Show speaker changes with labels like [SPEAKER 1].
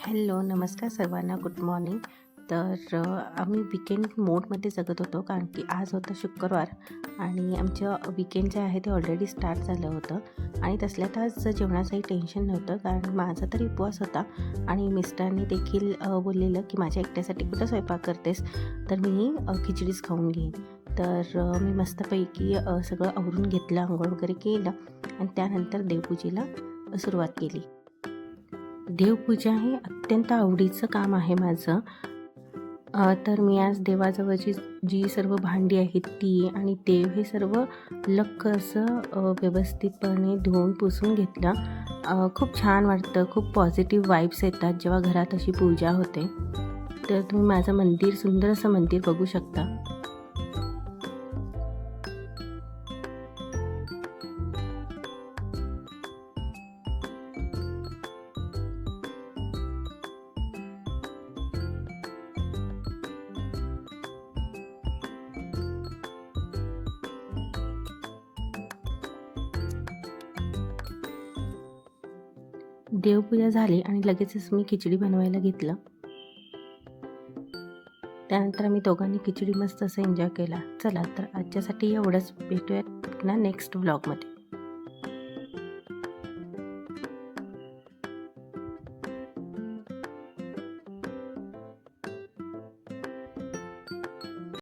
[SPEAKER 1] Hello, नमस्कार सर्वांना, good morning. तर आम्ही विकेंड मोडमध्ये जगत होतो, कारण की आज होता शुक्रवार आणि आमचं विकेंड जे आहे ते ऑलरेडी स्टार्ट झालं होतं. आणि तसल्यात आज जेवणाचंही टेन्शन नव्हतं, कारण माझा तरी उपवास होता आणि मिस्टरांनी देखील बोललेलं की माझ्या एकट्यासाठी कुठं स्वयंपाक करतेस, तर मी खिचडीच खाऊन घेईन. तर मी मस्तपैकी सगळं आवरून घेतलं, आंघोळ वगैरे केलं आणि त्यानंतर देवपूजेला सुरुवात केली. देवपूजा हे अत्यंत आवडीचं काम आहे माझं. तर मी आज देवाजवळची जी सर्व भांडी आहेत ती आणि देव हे सर्व लक्क असं व्यवस्थितपणे धुवून पुसून घेतलं. खूप छान वाटतं, खूप पॉझिटिव्ह वाईब्स येतात जेव्हा घरात अशी पूजा होते. तर तुम्ही माझं मंदिर, सुंदर असं मंदिर बघू शकता. देवपूजा झाली आणि लगेचच मी खिचडी बनवायला घेतलं. त्यानंतर आम्ही दोघांनी खिचडी मस्त असं एन्जॉय केला. चला तर आजच्यासाठी एवढंच. भेटूयात पुन्हा नेक्स्ट व्लॉगमध्ये.